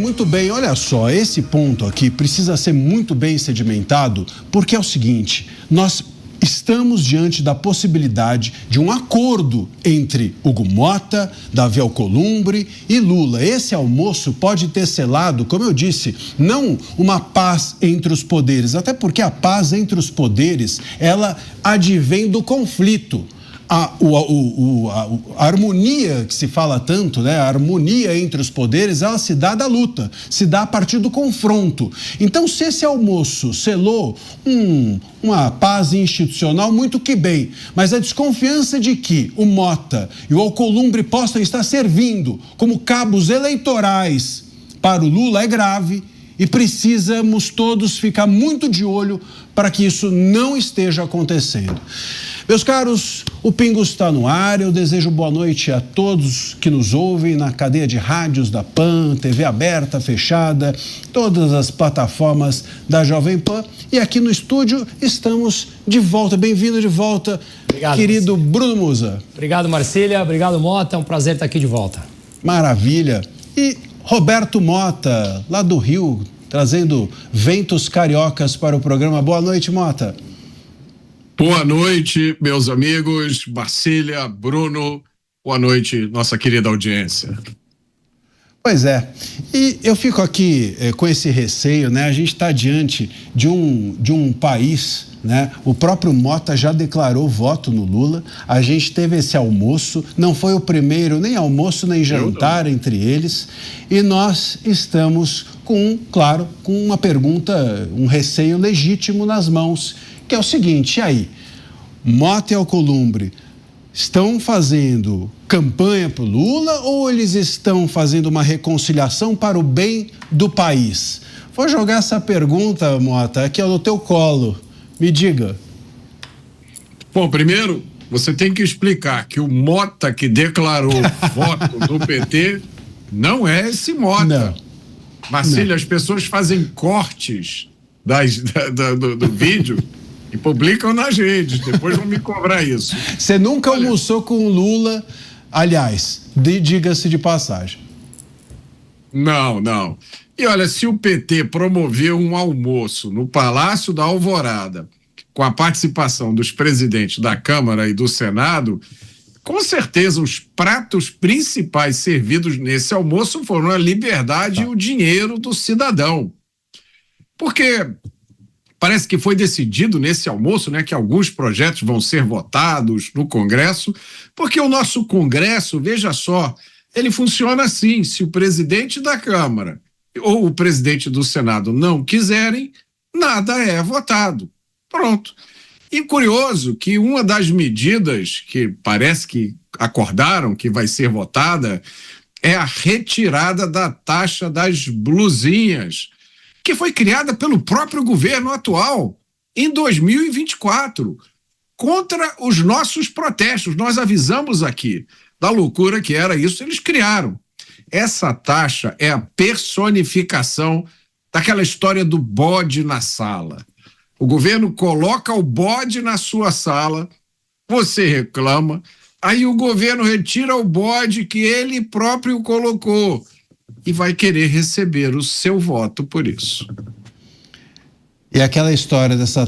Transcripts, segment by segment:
muito bem. Olha só, esse ponto aqui precisa ser muito bem sedimentado, porque é o seguinte, nós estamos diante da possibilidade de um acordo entre Hugo Mota, Davi Alcolumbre e Lula. Esse almoço pode ter selado, como eu disse, não uma paz entre os poderes, até porque a paz entre os poderes, ela advém do conflito. A harmonia que se fala tanto, né? A harmonia entre os poderes, ela se dá da luta, se dá a partir do confronto. Então, se esse almoço selou uma paz institucional, muito que bem, mas a desconfiança de que o Mota e o Alcolumbre possam estar servindo como cabos eleitorais para o Lula é grave e precisamos todos ficar muito de olho para que isso não esteja acontecendo. Meus caros, o Pingo está no ar. Eu desejo boa noite a todos que nos ouvem na cadeia de rádios da PAN, TV aberta, fechada, todas as plataformas da Jovem Pan. E aqui no estúdio estamos de volta. Bem-vindo de volta, obrigado, querido Marcília. Bruno Musa. Obrigado, Marcília. Obrigado, Mota. É um prazer estar aqui de volta. Maravilha. E Roberto Mota, lá do Rio, trazendo ventos cariocas para o programa. Boa noite, Mota. Boa noite, meus amigos, Marcília, Bruno, boa noite, nossa querida audiência. Pois é, e eu fico aqui com esse receio, né? A gente está diante de um país, né? O próprio Mota já declarou voto no Lula, a gente teve esse almoço, não foi o primeiro nem almoço nem jantar entre eles, e nós estamos com uma pergunta, um receio legítimo nas mãos, que é o seguinte: e aí, Mota e Alcolumbre estão fazendo campanha para o Lula ou eles estão fazendo uma reconciliação para o bem do país? Vou jogar essa pergunta, Mota, aqui no teu colo. Me diga. Bom, primeiro, você tem que explicar que o Mota que declarou voto do PT não é esse Mota. Não. Marcília, as pessoas fazem cortes do vídeo e publicam nas redes, depois vão me cobrar isso. Você nunca almoçou com o Lula, aliás, diga-se de passagem. Não. E olha, se o PT promoveu um almoço no Palácio da Alvorada, com a participação dos presidentes da Câmara e do Senado, com certeza os pratos principais servidos nesse almoço foram a liberdade e o dinheiro do cidadão. Porque parece que foi decidido nesse almoço, né, que alguns projetos vão ser votados no Congresso, porque o nosso Congresso, veja só, ele funciona assim: se o presidente da Câmara ou o presidente do Senado não quiserem, nada é votado. Pronto. E curioso que uma das medidas que parece que acordaram que vai ser votada é a retirada da taxa das blusinhas, que foi criada pelo próprio governo atual em 2024, contra os nossos protestos. Nós avisamos aqui da loucura que era isso, eles criaram. Essa taxa é a personificação daquela história do bode na sala. O governo coloca o bode na sua sala, você reclama, aí o governo retira o bode que ele próprio colocou e vai querer receber o seu voto por isso. E aquela história dessa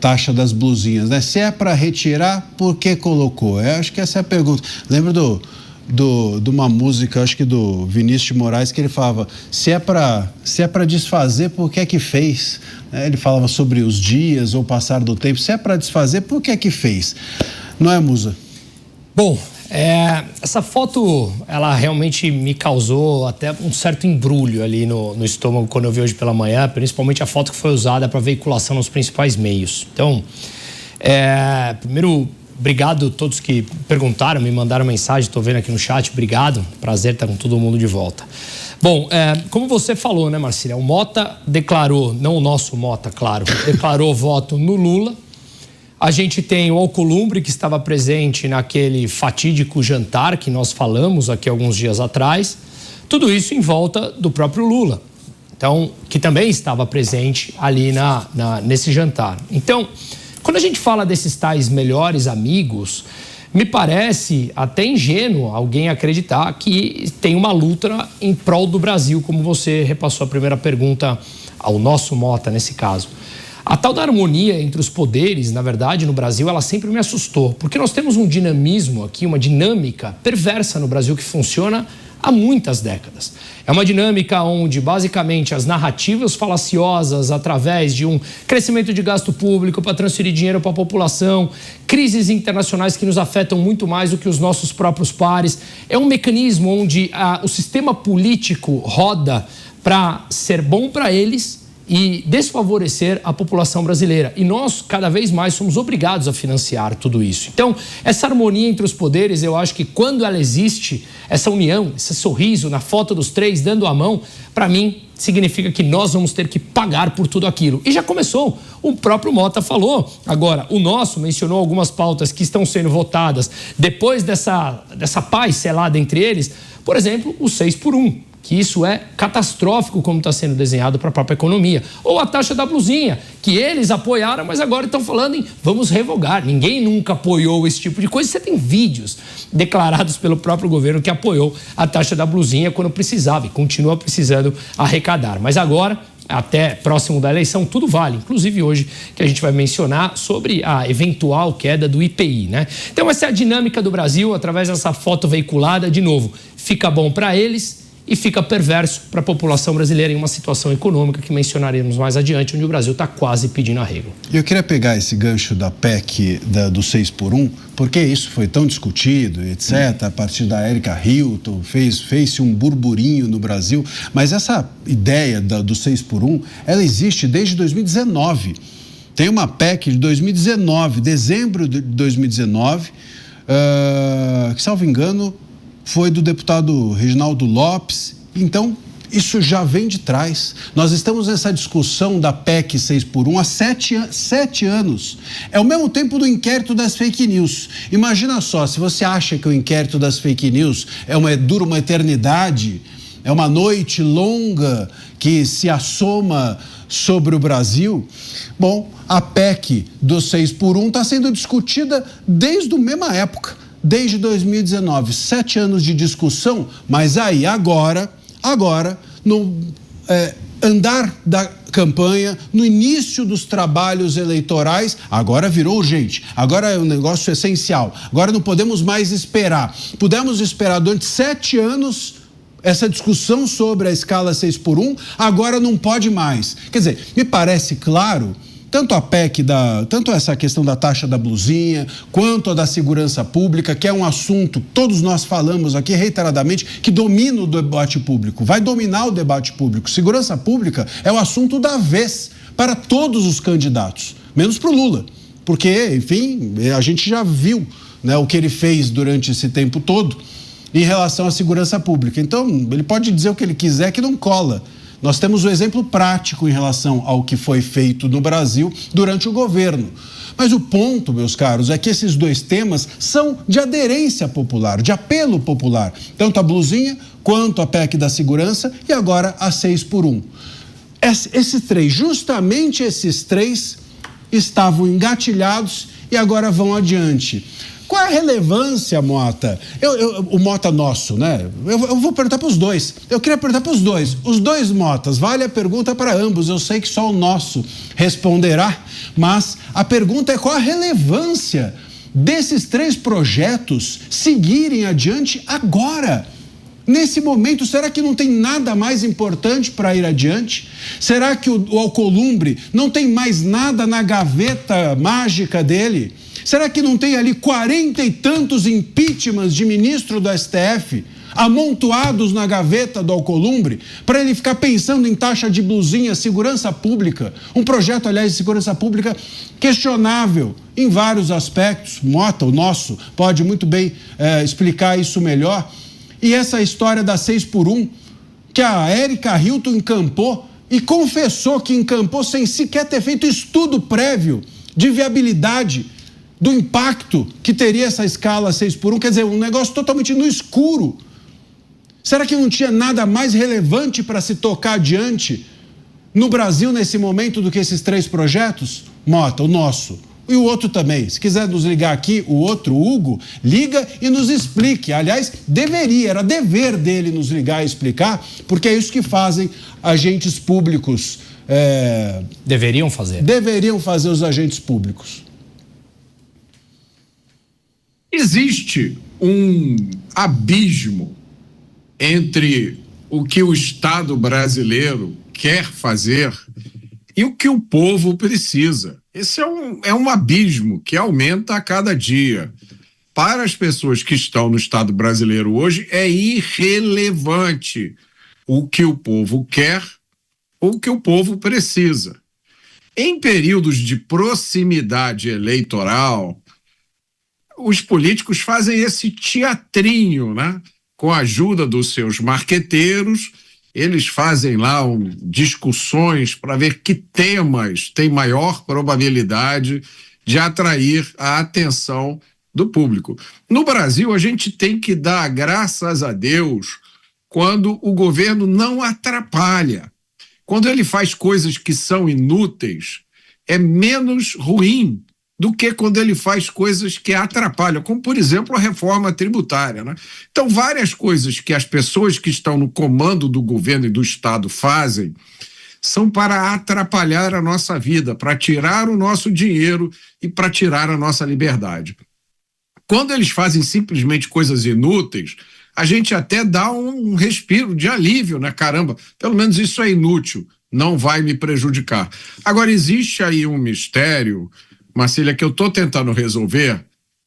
taxa das blusinhas, né? Se é para retirar, por que colocou? Eu acho que essa é a pergunta. Lembro de uma música, acho que do Vinícius de Moraes, que ele falava: se é para desfazer, por que é que fez? Ele falava sobre os dias ou passar do tempo. Se é para desfazer, por que é que fez? Não é, Musa? Bom, essa foto, ela realmente me causou até um certo embrulho ali no estômago quando eu vi hoje pela manhã, principalmente a foto que foi usada para veiculação nos principais meios. Então, primeiro, obrigado a todos que perguntaram, me mandaram mensagem, estou vendo aqui no chat, obrigado, prazer estar com todo mundo de volta. Bom, como você falou, né, Marcília, o Mota declarou, não o nosso Mota, claro, declarou voto no Lula. A gente tem o Alcolumbre, que estava presente naquele fatídico jantar que nós falamos aqui alguns dias atrás. Tudo isso em volta do próprio Lula, então, que também estava presente ali nesse jantar. Então, quando a gente fala desses tais melhores amigos, Me parece até ingênuo alguém acreditar que tem uma luta em prol do Brasil, como você repassou a primeira pergunta ao nosso Mota nesse caso. A tal da harmonia entre os poderes, na verdade, no Brasil, ela sempre me assustou, porque nós temos um dinamismo aqui, uma dinâmica perversa no Brasil que funciona há muitas décadas. É uma dinâmica onde, basicamente, as narrativas falaciosas através de um crescimento de gasto público para transferir dinheiro para a população, crises internacionais que nos afetam muito mais do que os nossos próprios pares. É um mecanismo onde o sistema político roda para ser bom para eles e desfavorecer a população brasileira. E nós, cada vez mais, somos obrigados a financiar tudo isso. Então, essa harmonia entre os poderes, eu acho que quando ela existe, essa união, esse sorriso na foto dos três dando a mão, para mim, significa que nós vamos ter que pagar por tudo aquilo. E já começou. O próprio Mota falou. Agora, o nosso mencionou algumas pautas que estão sendo votadas depois dessa paz selada entre eles. Por exemplo, o 6x1. Que isso é catastrófico como está sendo desenhado para a própria economia. Ou a taxa da blusinha, que eles apoiaram, mas agora estão falando em vamos revogar. Ninguém nunca apoiou esse tipo de coisa. Você tem vídeos declarados pelo próprio governo que apoiou a taxa da blusinha quando precisava e continua precisando arrecadar. Mas agora, até próximo da eleição, tudo vale. Inclusive hoje que a gente vai mencionar sobre a eventual queda do IPI, né? Então essa é a dinâmica do Brasil através dessa foto veiculada. De novo, fica bom para eles e fica perverso para a população brasileira em uma situação econômica que mencionaremos mais adiante, onde o Brasil está quase pedindo arrego. Eu queria pegar esse gancho da PEC do 6x1, porque isso foi tão discutido, etc., a partir da Erika Hilton, fez-se um burburinho no Brasil, mas essa ideia do 6x1, ela existe desde 2019. Tem uma PEC de 2019, dezembro de 2019, que, salvo engano, foi do deputado Reginaldo Lopes. Então, isso já vem de trás. Nós estamos nessa discussão da PEC 6x1 há 7 anos. É o mesmo tempo do inquérito das fake news. Imagina só, se você acha que o inquérito das fake news dura uma eternidade, é uma noite longa que se assoma sobre o Brasil, bom, a PEC do 6x1 está sendo discutida desde a mesma época. Desde 2019, 7 anos de discussão, mas aí agora, no andar da campanha, no início dos trabalhos eleitorais, agora virou urgente, agora é um negócio essencial, agora não podemos mais esperar. Pudemos esperar durante 7 anos essa discussão sobre a escala 6x1, agora não pode mais. Quer dizer, me parece claro, tanto a PEC, tanto essa questão da taxa da blusinha, quanto a da segurança pública, que é um assunto, todos nós falamos aqui reiteradamente, que domina o debate público, vai dominar o debate público. Segurança pública é o assunto da vez para todos os candidatos, menos para o Lula, porque, enfim, a gente já viu, né, o que ele fez durante esse tempo todo em relação à segurança pública. Então, ele pode dizer o que ele quiser que não cola. Nós temos um exemplo prático em relação ao que foi feito no Brasil durante o governo. Mas o ponto, meus caros, é que esses dois temas são de aderência popular, de apelo popular. Tanto a blusinha quanto a PEC da segurança e agora a 6x1. Justamente esses três estavam engatilhados e agora vão adiante. Qual é a relevância, Mota? O Mota nosso, né? Eu vou perguntar para os dois. Eu queria perguntar para os dois. Os dois Motas, vale a pergunta para ambos. Eu sei que só o nosso responderá, mas a pergunta é qual a relevância desses três projetos seguirem adiante agora? Nesse momento, será que não tem nada mais importante para ir adiante? Será que o Alcolumbre não tem mais nada na gaveta mágica dele? Será que não tem ali 40 e tantos impeachments de ministro do STF amontoados na gaveta do Alcolumbre para ele ficar pensando em taxa de blusinha, segurança pública? Um projeto, aliás, de segurança pública questionável em vários aspectos. Mota, o nosso, pode muito bem explicar isso melhor. E essa história da 6x1, que a Erika Hilton encampou e confessou que encampou sem sequer ter feito estudo prévio de viabilidade do impacto que teria essa escala 6x1, quer dizer, um negócio totalmente no escuro. Será que não tinha nada mais relevante para se tocar adiante no Brasil nesse momento do que esses três projetos? Mota, o nosso, E o outro também. Se quiser nos ligar aqui, o outro, o Hugo, liga e nos explique. Aliás, era dever dele nos ligar e explicar, porque é isso que fazem agentes públicos. Deveriam fazer. Deveriam fazer os agentes públicos. Existe um abismo entre o que o Estado brasileiro quer fazer e o que o povo precisa. Esse é um abismo que aumenta a cada dia. Para as pessoas que estão no Estado brasileiro hoje, é irrelevante o que o povo quer ou o que o povo precisa. Em períodos de proximidade eleitoral, os políticos fazem esse teatrinho, né? Com a ajuda dos seus marqueteiros, eles fazem lá discussões para ver que temas têm maior probabilidade de atrair a atenção do público. No Brasil, a gente tem que dar graças a Deus quando o governo não atrapalha. Quando ele faz coisas que são inúteis, é menos ruim do que quando ele faz coisas que atrapalham, como, por exemplo, a reforma tributária, né? Então, várias coisas que as pessoas que estão no comando do governo e do Estado fazem são para atrapalhar a nossa vida, para tirar o nosso dinheiro e para tirar a nossa liberdade. Quando eles fazem simplesmente coisas inúteis, a gente até dá um respiro de alívio, né? Caramba, pelo menos isso é inútil, não vai me prejudicar. Agora, existe aí um mistério, Marcília, que eu estou tentando resolver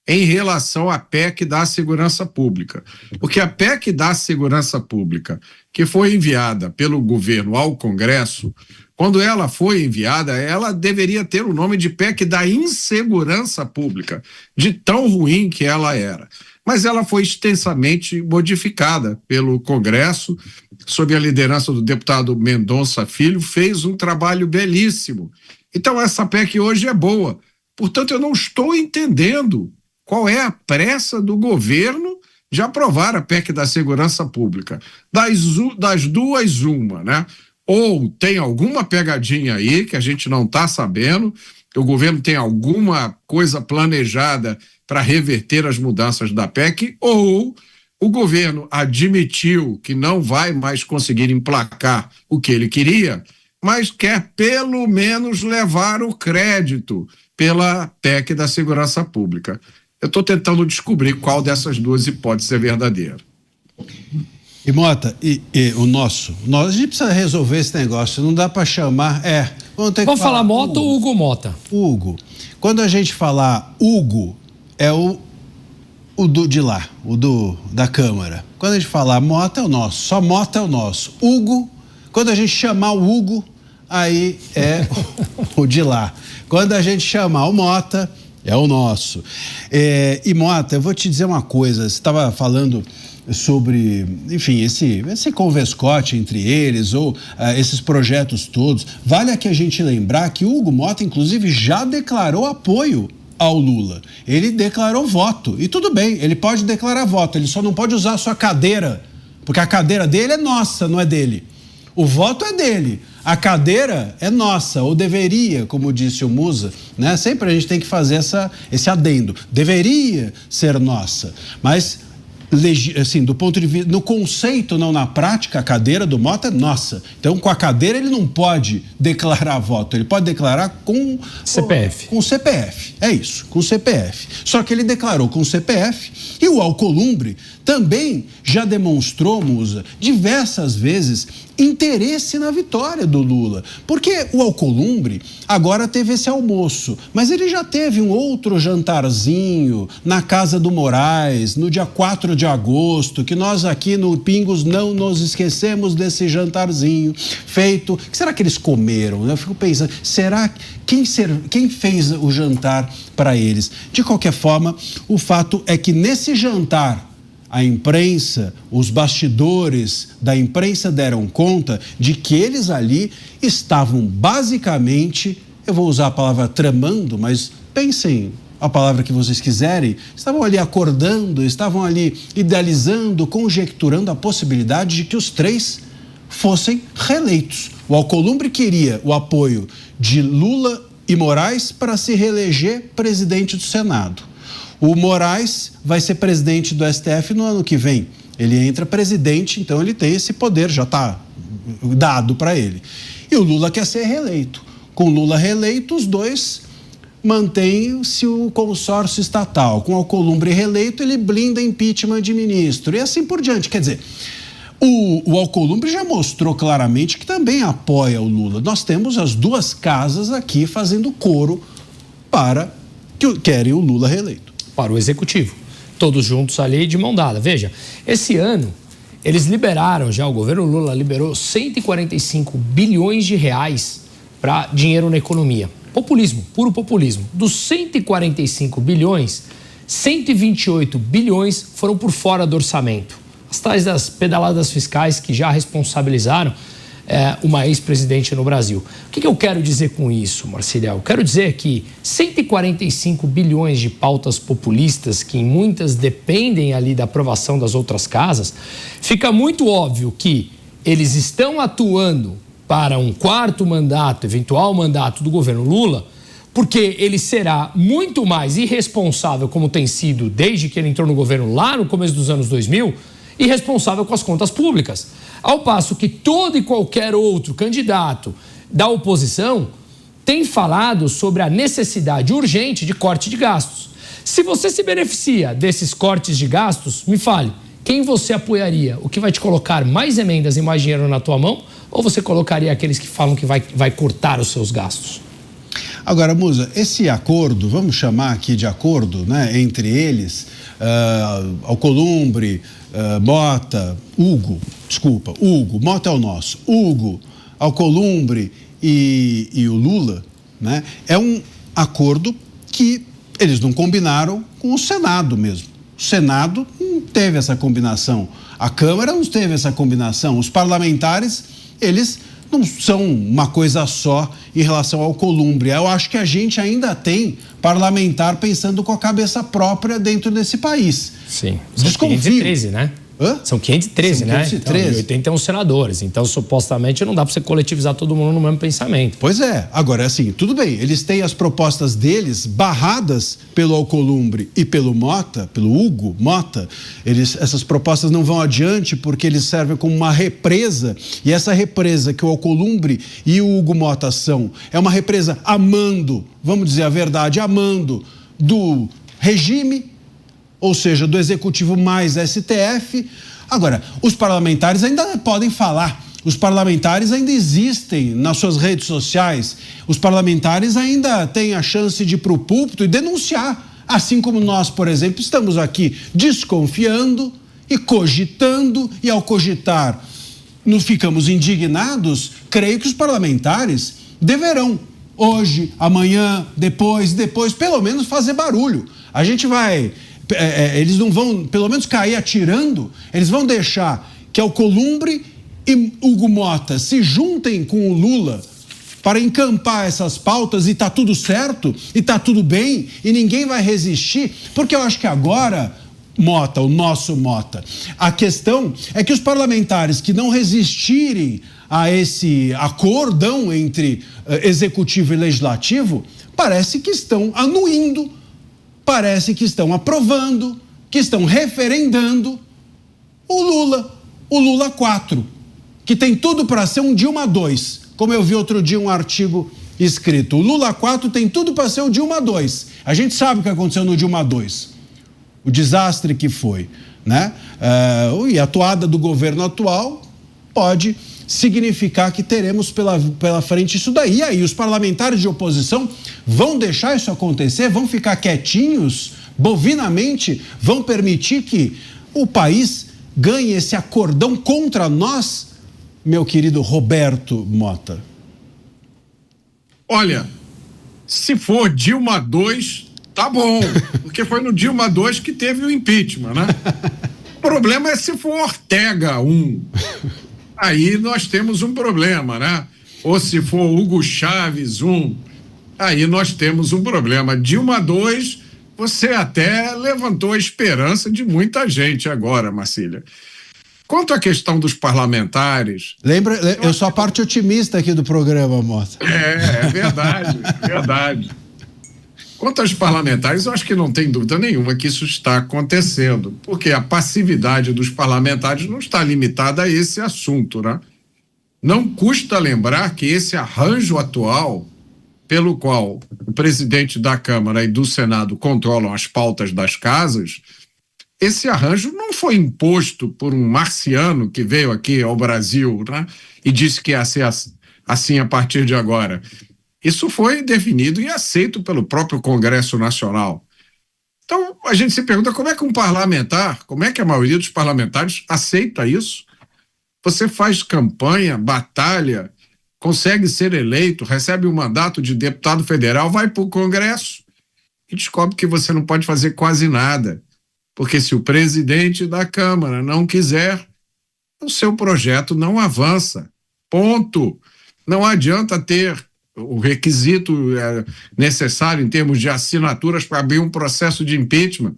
em relação à PEC da Segurança Pública. Porque a PEC da Segurança Pública, que foi enviada pelo governo ao Congresso, quando ela foi enviada, ela deveria ter o nome de PEC da Insegurança Pública, de tão ruim que ela era. Mas ela foi extensamente modificada pelo Congresso, sob a liderança do deputado Mendonça Filho, fez um trabalho belíssimo. Então essa PEC hoje é boa. Portanto, eu não estou entendendo qual é a pressa do governo de aprovar a PEC da Segurança Pública. Das duas, uma, né? Ou tem alguma pegadinha aí que a gente não está sabendo, o governo tem alguma coisa planejada para reverter as mudanças da PEC, ou o governo admitiu que não vai mais conseguir emplacar o que ele queria, mas quer pelo menos levar o crédito pela PEC da Segurança Pública. Eu estou tentando descobrir qual dessas duas hipóteses é verdadeira. E Mota, a gente precisa resolver esse negócio, não dá para chamar, vamos falar Mota ou Hugo Mota? Hugo. Quando a gente falar Hugo, é o de lá, da Câmara. Quando a gente falar Mota, é o nosso, só Mota é o nosso. Hugo, quando a gente chamar o Hugo, aí é o de lá. Quando a gente chamar o Mota, é o nosso. E Mota, eu vou te dizer uma coisa, você estava falando sobre, enfim, esse converscote entre eles, ou esses projetos todos. Vale aqui a gente lembrar que o Hugo Mota, inclusive, já declarou apoio ao Lula. Ele declarou voto. E tudo bem, ele pode declarar voto, ele só não pode usar a sua cadeira, porque a cadeira dele é nossa, não é dele. O voto é dele. A cadeira é nossa, ou deveria, como disse o Musa, né? Sempre a gente tem que fazer esse adendo. Deveria ser nossa, mas assim, do ponto de vista, no conceito, não na prática, a cadeira do Mota é nossa. Então, com a cadeira ele não pode declarar voto, ele pode declarar com CPF. Com CPF, é isso, com CPF. Só que ele declarou com CPF e o Alcolumbre também já demonstrou, Musa, diversas vezes interesse na vitória do Lula. Porque o Alcolumbre agora teve esse almoço, mas ele já teve um outro jantarzinho na casa do Moraes, no dia 4 de agosto, que nós aqui no Pingos não nos esquecemos desse jantarzinho feito. O que será que eles comeram? Eu fico pensando, será quem fez o jantar para eles? De qualquer forma, o fato é que nesse jantar, a imprensa, os bastidores da imprensa deram conta de que eles ali estavam basicamente, eu vou usar a palavra tramando, mas pensem a palavra que vocês quiserem, estavam ali acordando, estavam ali idealizando, conjecturando a possibilidade de que os três fossem reeleitos. O Alcolumbre queria o apoio de Lula e Moraes para se reeleger presidente do Senado. O Moraes vai ser presidente do STF no ano que vem. Ele entra presidente, então ele tem esse poder, já está dado para ele. E o Lula quer ser reeleito. Com Lula reeleito, os dois mantém-se o consórcio estatal. Com Alcolumbre reeleito, ele blinda impeachment de ministro e assim por diante. Quer dizer, o Alcolumbre já mostrou claramente que também apoia o Lula. Nós temos as duas casas aqui fazendo coro para que querem o Lula reeleito. Para o Executivo. Todos juntos ali de mão dada. Veja, esse ano eles liberaram já, o governo Lula liberou 145 bilhões de reais para dinheiro na economia. Populismo, puro populismo. Dos 145 bilhões, 128 bilhões foram por fora do orçamento. As tais das pedaladas fiscais que já responsabilizaram uma ex-presidente no Brasil. O que eu quero dizer com isso, Marcílio? Eu quero dizer que 145 bilhões de pautas populistas, que em muitas dependem ali da aprovação das outras casas, fica muito óbvio que eles estão atuando para um quarto mandato, eventual mandato do governo Lula, porque ele será muito mais irresponsável, como tem sido desde que ele entrou no governo lá no começo dos anos 2000, irresponsável com as contas públicas. Ao passo que todo e qualquer outro candidato da oposição tem falado sobre a necessidade urgente de corte de gastos. Se você se beneficia desses cortes de gastos, me fale, quem você apoiaria? O que vai te colocar mais emendas e mais dinheiro na tua mão? Ou você colocaria aqueles que falam que vai cortar os seus gastos? Agora, Musa, esse acordo, vamos chamar aqui de acordo, né, entre eles, Alcolumbre, Mota, Hugo, Mota é o nosso, Hugo, Alcolumbre e o Lula, né, é um acordo que eles não combinaram com o Senado mesmo. O Senado não teve essa combinação, a Câmara não teve essa combinação, os parlamentares, eles não são uma coisa só em relação ao Alcolumbre. Eu acho que a gente ainda tem parlamentar pensando com a cabeça própria dentro desse país. Sim, são 513, né? Hã? São 513, né? 513. Então, 81 senadores. Então, supostamente, não dá para você coletivizar todo mundo no mesmo pensamento. Pois é. Agora, assim, tudo bem. Eles têm as propostas deles barradas pelo Alcolumbre e pelo Mota, pelo Hugo Mota. Essas propostas não vão adiante porque eles servem como uma represa. E essa represa que o Alcolumbre e o Hugo Mota são, é uma represa amando, vamos dizer a verdade, amando do regime, ou seja, do Executivo mais STF. Agora, os parlamentares ainda podem falar, os parlamentares ainda existem nas suas redes sociais, os parlamentares ainda têm a chance de ir para o púlpito e denunciar, assim como nós, por exemplo, estamos aqui desconfiando e cogitando, e ao cogitar nos ficamos indignados. Creio que os parlamentares deverão, hoje, amanhã, depois, pelo menos fazer barulho. A gente vai... eles não vão, pelo menos, cair atirando, eles vão deixar que Alcolumbre e Hugo Mota se juntem com o Lula para encampar essas pautas e tá tudo certo, e tá tudo bem, e ninguém vai resistir, porque eu acho que agora, Mota, o nosso Mota, a questão é que os parlamentares que não resistirem a esse acordão entre executivo e legislativo, parece que estão anuindo, parece que estão aprovando, que estão referendando o Lula 4, que tem tudo para ser um Dilma 2. Como eu vi outro dia um artigo escrito, o Lula 4 tem tudo para ser o Dilma 2. A gente sabe o que aconteceu no Dilma 2, o desastre que foi, né? E a toada do governo atual pode significar que teremos pela frente isso daí. E aí os parlamentares de oposição vão deixar isso acontecer, vão ficar quietinhos, bovinamente, vão permitir que o país ganhe esse acordão contra nós, meu querido Roberto Mota? Olha, se for Dilma 2, tá bom, porque foi no Dilma 2 que teve o impeachment, né? O problema é se for Ortega 1. Aí nós temos um problema, né? Ou se for Hugo Chávez 1, aí nós temos um problema. Dilma 2, você até levantou a esperança de muita gente agora, Marcília. Quanto à questão dos parlamentares... Lembra, eu sou a parte otimista aqui do programa, Mota. É verdade, verdade. Quanto aos parlamentares, eu acho que não tem dúvida nenhuma que isso está acontecendo, porque a passividade dos parlamentares não está limitada a esse assunto, né? Não custa lembrar que esse arranjo atual, pelo qual o presidente da Câmara e do Senado controlam as pautas das casas, esse arranjo não foi imposto por um marciano que veio aqui ao Brasil, né, e disse que ia ser assim a partir de agora. Isso foi definido e aceito pelo próprio Congresso Nacional. Então, a gente se pergunta como é que um parlamentar, como é que a maioria dos parlamentares aceita isso? Você faz campanha, batalha, consegue ser eleito, recebe um mandato de deputado federal, vai para o Congresso e descobre que você não pode fazer quase nada. Porque se o presidente da Câmara não quiser, o seu projeto não avança. Ponto. Não adianta ter o requisito necessário em termos de assinaturas para abrir um processo de impeachment.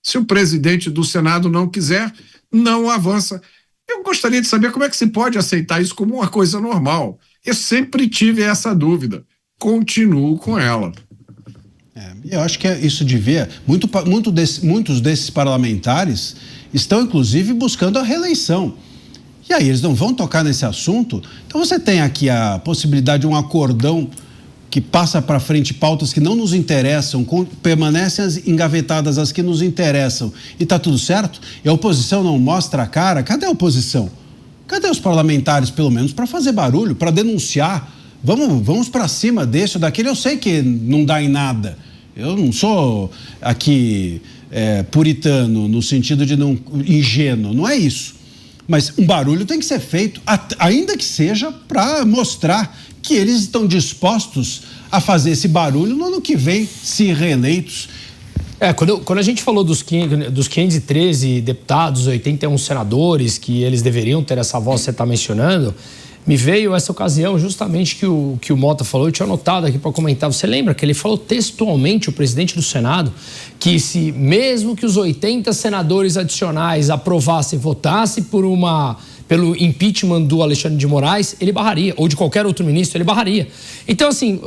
Se o presidente do Senado não quiser, não avança. Eu gostaria de saber como é que se pode aceitar isso como uma coisa normal. Eu sempre tive essa dúvida. Continuo com ela. Eu acho que isso de ver, muitos desses parlamentares estão, inclusive, buscando a reeleição. E aí eles não vão tocar nesse assunto. Então você tem aqui a possibilidade de um acordão que passa para frente pautas que não nos interessam, permanecem engavetadas as que nos interessam e está tudo certo? E a oposição não mostra a cara? Cadê a oposição? Cadê os parlamentares, pelo menos, para fazer barulho, para denunciar? Vamos para cima desse ou daquele. Eu sei que não dá em nada. Eu não sou aqui puritano, no sentido de não ingênuo, não é isso. Mas um barulho tem que ser feito, ainda que seja para mostrar que eles estão dispostos a fazer esse barulho no ano que vem, se reeleitos. Quando a gente falou dos 513 deputados, 81 senadores, que eles deveriam ter essa voz que você está mencionando, me veio essa ocasião justamente que o Mota falou, eu tinha anotado aqui para comentar. Você lembra que ele falou textualmente, o presidente do Senado, que se mesmo que os 80 senadores adicionais aprovassem, votassem pelo impeachment do Alexandre de Moraes, ele barraria, ou de qualquer outro ministro, ele barraria. Então, assim,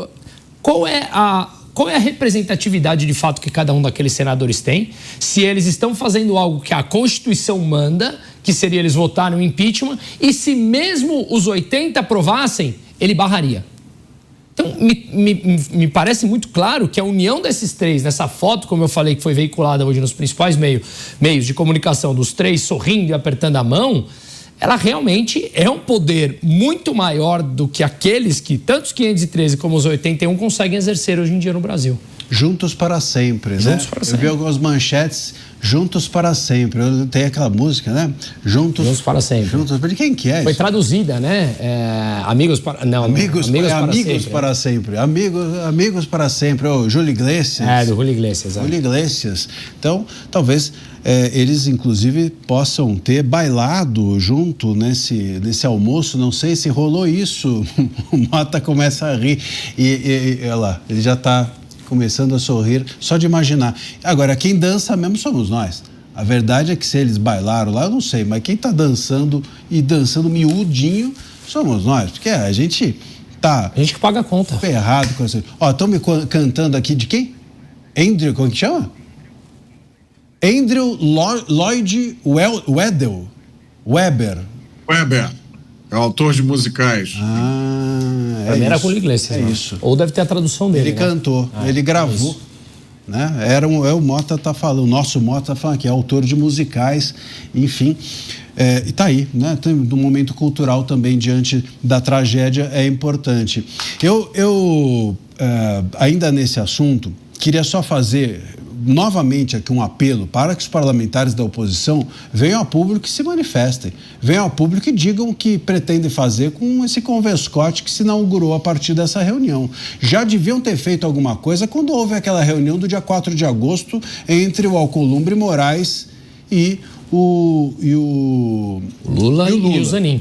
qual é a representatividade de fato que cada um daqueles senadores tem? Se eles estão fazendo algo que a Constituição manda, que seria eles votarem no impeachment, e se mesmo os 80 aprovassem, ele barraria. Então, me parece muito claro que a união desses três, nessa foto, como eu falei, que foi veiculada hoje nos principais meios de comunicação, dos três sorrindo e apertando a mão, ela realmente é um poder muito maior do que aqueles que, tanto os 513 como os 81, conseguem exercer hoje em dia no Brasil. Juntos para sempre, né? Juntos para sempre. Eu vi algumas manchetes, juntos para sempre. Tem aquela música, né? Juntos para sempre. Juntos, de quem que é? Foi traduzida, né? Amigos para sempre. Amigos para sempre. O Júlio Iglesias. Do Júlio Iglesias. Júlio Iglesias. Então, talvez eles, inclusive, possam ter bailado junto nesse almoço. Não sei se rolou isso. O Mota começa a rir. E olha lá, ele já está começando a sorrir só de imaginar. Agora, quem dança mesmo somos nós. A verdade é que se eles bailaram lá, eu não sei, mas quem está dançando e dançando miudinho somos nós, porque a gente tá... A gente que paga a conta. Ferrado com isso. Ó, estão me cantando aqui de quem? Andrew, como que chama? Andrew Lloyd Webber. É o autor de musicais. Era com o Iglesias. Isso. Ou deve ter a tradução dele. Ele cantou, ele gravou. Isso. Né? O Mota tá falando, o nosso Mota tá falando que é autor de musicais, enfim. E tá aí, né? Tem um momento cultural também diante da tragédia, é importante. Eu ainda nesse assunto, queria só fazer novamente aqui um apelo para que os parlamentares da oposição venham ao público e se manifestem, venham ao público e digam o que pretendem fazer com esse converscote que se inaugurou a partir dessa reunião. Já deviam ter feito alguma coisa quando houve aquela reunião do dia 4 de agosto entre o Alcolumbre Moraes e o Lula e o Zanin.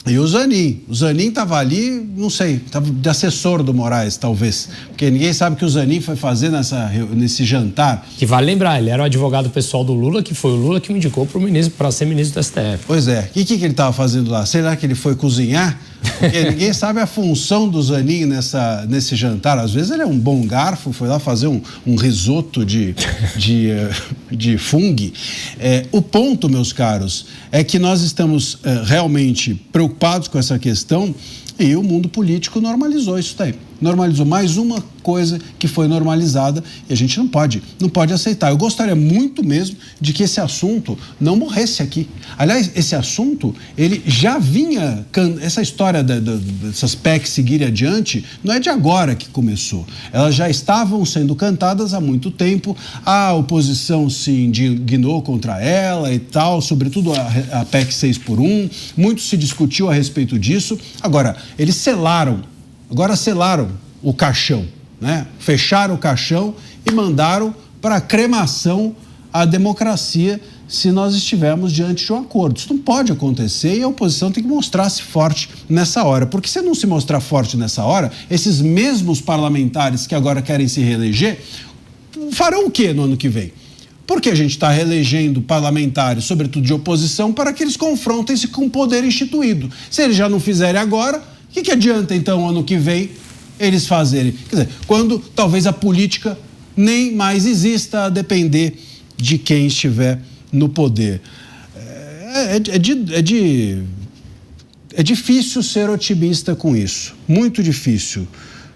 E o Zanin estava ali, não sei, estava de assessor do Moraes, talvez. Porque ninguém sabe que o Zanin foi fazer nesse jantar. Que vale lembrar, ele era o advogado pessoal do Lula, que foi o Lula que o indicou para ser ministro do STF. Pois é. E o que ele estava fazendo lá? Será que ele foi cozinhar? Porque ninguém sabe a função do Zanin nesse jantar. Às vezes ele é um bom garfo, foi lá fazer um risoto de fungo. O ponto, meus caros, é que nós estamos realmente preocupados com essa questão e o mundo político normalizou isso daí. Normalizou mais uma coisa que foi normalizada e a gente não pode aceitar. Eu gostaria muito mesmo de que esse assunto não morresse aqui. Aliás, esse assunto, ele já vinha, essa história dessas PECs seguirem adiante, não é de agora que começou. Elas já estavam sendo cantadas há muito tempo, a oposição se indignou contra ela e tal, sobretudo a PEC 6x1, muito se discutiu a respeito disso. Agora, eles selaram o caixão, né? Fecharam o caixão e mandaram para cremação a democracia se nós estivermos diante de um acordo. Isso não pode acontecer e a oposição tem que mostrar-se forte nessa hora. Porque se não se mostrar forte nessa hora, esses mesmos parlamentares que agora querem se reeleger farão o quê no ano que vem? Porque a gente está reelegendo parlamentares, sobretudo de oposição, para que eles confrontem-se com o poder instituído. Se eles já não fizerem agora, o que adianta, então, ano que vem, eles fazerem? Quer dizer, quando talvez a política nem mais exista a depender de quem estiver no poder. É difícil ser otimista com isso, muito difícil.